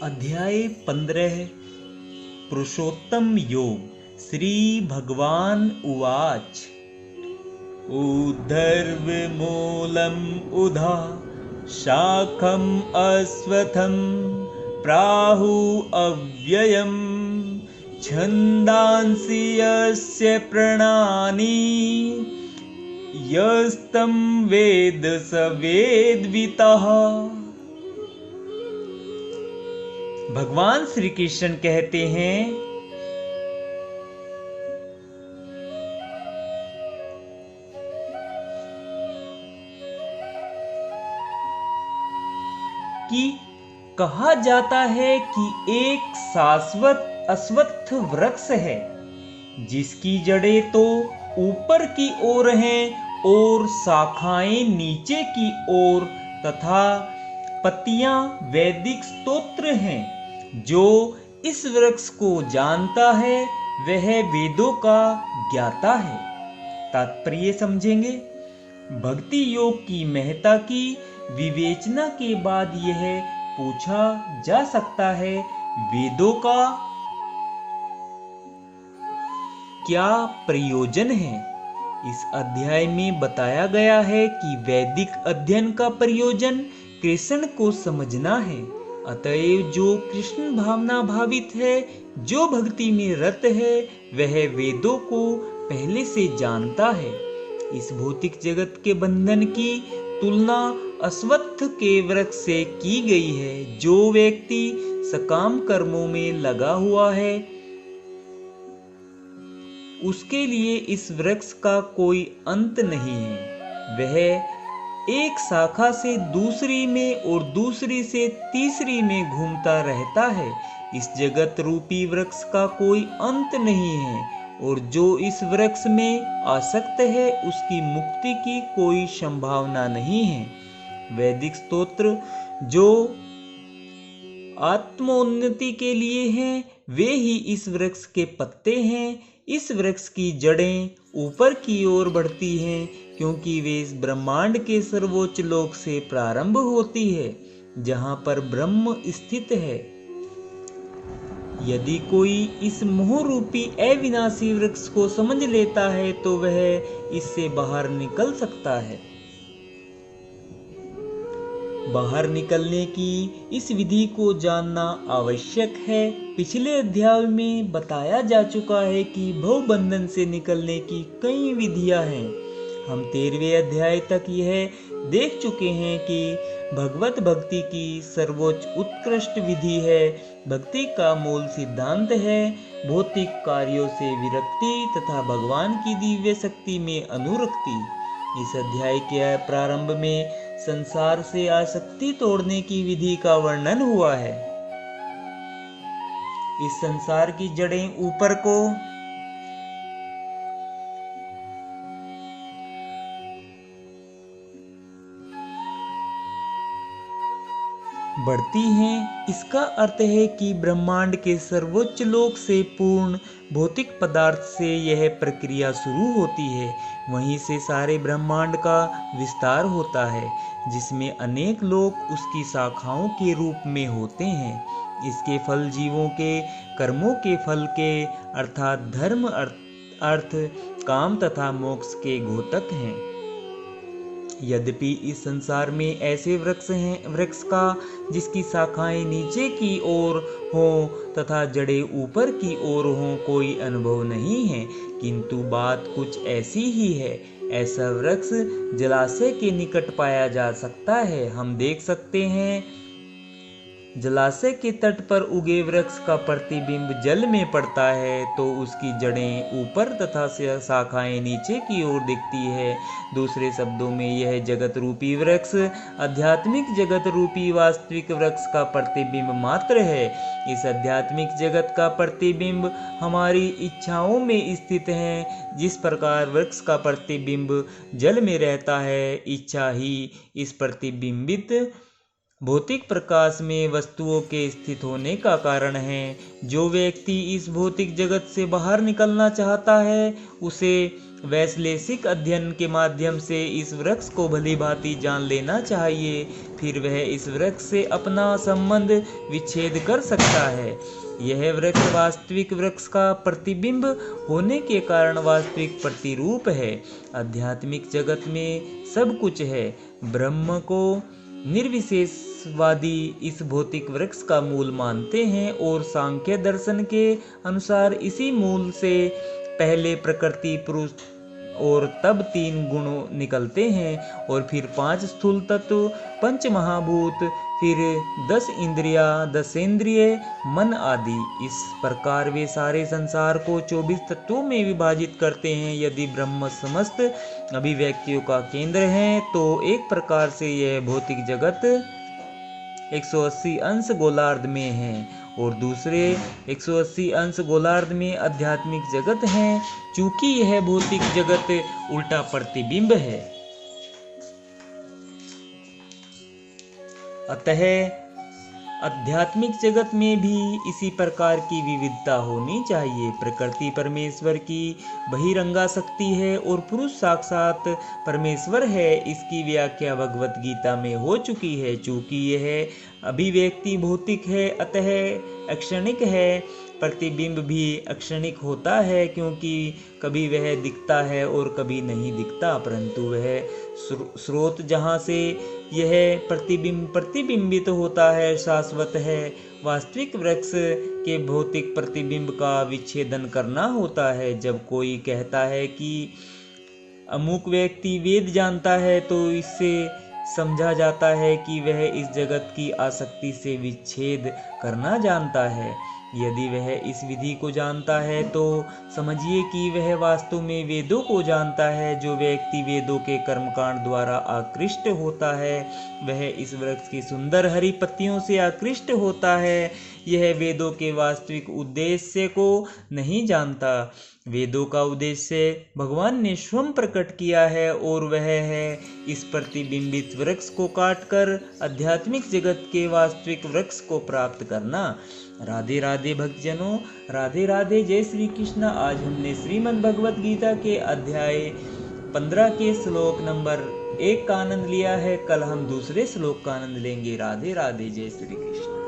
अध्याय 15 पुरुषोत्तम योग। श्री भगवान उवाच। ऊर्ध्वमूलम् उधा शाखम् अश्वत्थं प्राहु अव्ययम् छन्दांसि यस्य प्रणानि यस्तं वेद स वेदवितः। भगवान श्री कृष्ण कहते हैं कि कहा जाता है कि एक शाश्वत अश्वत्थ वृक्ष है जिसकी जड़ें तो ऊपर की ओर हैं और शाखाएं नीचे की ओर तथा पत्तियां वैदिक स्तोत्र हैं। जो इस वृक्ष को जानता है वह वेदों का ज्ञाता है। तात्पर्य समझेंगे। भक्ति योग की महत्ता की विवेचना के बाद यह पूछा जा सकता है, वेदों का क्या प्रयोजन है? इस अध्याय में बताया गया है कि वैदिक अध्ययन का प्रयोजन कृष्ण को समझना है। अतएव जो कृष्ण भावना भावित है, जो भक्ति में रत है, वह वेदों को पहले से जानता है। इस भौतिक जगत के बंधन की तुलना अश्वत्थ के वृक्ष से की गई है। जो व्यक्ति सकाम कर्मों में लगा हुआ है उसके लिए इस वृक्ष का कोई अंत नहीं है। वह एक शाखा से दूसरी में और दूसरी से तीसरी में घूमता रहता है। इस जगत रूपी वृक्ष का कोई अंत नहीं है और जो इस वृक्ष में आसक्त है उसकी मुक्ति की कोई संभावना नहीं है। वैदिक स्तोत्र जो आत्मोन्नति के लिए हैं, वे ही इस वृक्ष के पत्ते हैं। इस वृक्ष की जड़ें ऊपर की ओर बढ़ती हैं क्योंकि वे इस ब्रह्मांड के सर्वोच्च लोक से प्रारंभ होती है जहां पर ब्रह्म स्थित है। यदि कोई इस मोह रूपी अविनाशी वृक्ष को समझ लेता है तो वह इससे बाहर निकल सकता है। बाहर निकलने की इस विधि को जानना आवश्यक है। पिछले अध्याय में बताया जा चुका है कि भवबंधन से निकलने की कई विधियां हैं। हम 13वें अध्याय तक यह देख चुके हैं कि भगवत भक्ति की सर्वोच्च उत्कृष्ट विधि है। भक्ति का मूल सिद्धांत है भौतिक कार्यों से विरक्ति तथा भगवान की दिव्य शक्ति में अनुरक्ति। इस अध्याय के प्रारंभ में संसार से आसक्ति तोड़ने की विधि का वर्णन हुआ है। इस संसार की जड़ें ऊपर को बढ़ती हैं। इसका अर्थ है कि ब्रह्मांड के सर्वोच्च लोक से पूर्ण भौतिक पदार्थ से यह प्रक्रिया शुरू होती है। वहीं से सारे ब्रह्मांड का विस्तार होता है जिसमें अनेक लोक उसकी शाखाओं के रूप में होते हैं। इसके फल जीवों के कर्मों के फल के अर्थात धर्म अर्थ काम तथा मोक्ष के घोतक हैं। यद्यपि इस संसार में ऐसे वृक्ष का जिसकी शाखाएं नीचे की ओर हों तथा जड़ें ऊपर की ओर हों कोई अनुभव नहीं है, किंतु बात कुछ ऐसी ही है। ऐसा वृक्ष जलाशय के निकट पाया जा सकता है। हम देख सकते हैं जलाशय के तट पर उगे वृक्ष का प्रतिबिंब जल में पड़ता है तो उसकी जड़ें ऊपर तथा शाखाएं नीचे की ओर दिखती है। दूसरे शब्दों में यह जगत रूपी वृक्ष आध्यात्मिक जगत रूपी वास्तविक वृक्ष का प्रतिबिंब मात्र है। इस आध्यात्मिक जगत का प्रतिबिंब हमारी इच्छाओं में स्थित है। जिस प्रकार वृक्ष का प्रतिबिंब जल में रहता है, इच्छा ही इस प्रतिबिंबित भौतिक प्रकाश में वस्तुओं के स्थित होने का कारण है। जो व्यक्ति इस भौतिक जगत से बाहर निकलना चाहता है उसे वैश्लेषिक अध्ययन के माध्यम से इस वृक्ष को भली भांति जान लेना चाहिए, फिर वह इस वृक्ष से अपना संबंध विच्छेद कर सकता है। यह वृक्ष वास्तविक वृक्ष का प्रतिबिंब होने के कारण वास्तविक प्रतिरूप है। आध्यात्मिक जगत में सब कुछ है। ब्रह्म को निर्विशेषवादी इस भौतिक वृक्ष का मूल मानते हैं और सांख्य दर्शन के अनुसार इसी मूल से पहले प्रकृति, पुरुष और तब 3 गुण निकलते हैं और फिर 5 स्थूल तत्व, 5 महाभूत, फिर 10 इंद्रिया, 10 इंद्रिय, मन आदि। इस प्रकार वे सारे संसार को 24 तत्वों में विभाजित करते हैं। यदि ब्रह्म समस्त अभिव्यक्तियों का केंद्र है तो एक प्रकार से यह भौतिक जगत 180 अंश गोलार्ध में है और दूसरे 180 अंश गोलार्ध में आध्यात्मिक जगत है। चूंकि यह भौतिक जगत उल्टा प्रतिबिंब है, अतः आध्यात्मिक जगत में भी इसी प्रकार की विविधता होनी चाहिए। प्रकृति परमेश्वर की बहिरंगा शक्ति है और पुरुष साक्षात परमेश्वर है। इसकी व्याख्या भगवत गीता में हो चुकी है। चूंकि यह अभिव्यक्ति भौतिक है, अतः अक्षणिक है। प्रतिबिंब भी अक्षणिक होता है, क्योंकि कभी वह दिखता है और कभी नहीं दिखता, परंतु वह स्रोत जहाँ से यह प्रतिबिंबित होता है शाश्वत है। वास्तविक वृक्ष के भौतिक प्रतिबिंब का विच्छेदन करना होता है। जब कोई कहता है कि अमुक व्यक्ति वेद जानता है, तो इससे समझा जाता है कि वह इस जगत की आसक्ति से विच्छेद करना जानता है। यदि वह इस विधि को जानता है तो समझिए कि वह वास्तव में वेदों को जानता है। जो व्यक्ति वेदों के कर्मकांड द्वारा आकृष्ट होता है, वह इस वृक्ष की सुंदर हरी पत्तियों से आकृष्ट होता है। यह वेदों के वास्तविक उद्देश्य को नहीं जानता। वेदों का उद्देश्य भगवान ने स्वयं प्रकट किया है और वह है इस प्रतिबिंबित वृक्ष को काटकर आध्यात्मिक जगत के वास्तविक वृक्ष को प्राप्त करना। राधे राधे भक्तजनों, राधे राधे, जय श्री कृष्ण। आज हमने श्रीमद् भगवत गीता के अध्याय 15 के श्लोक नंबर 1 का आनंद लिया है। कल हम दूसरे श्लोक का आनंद लेंगे। राधे राधे, जय श्री कृष्ण।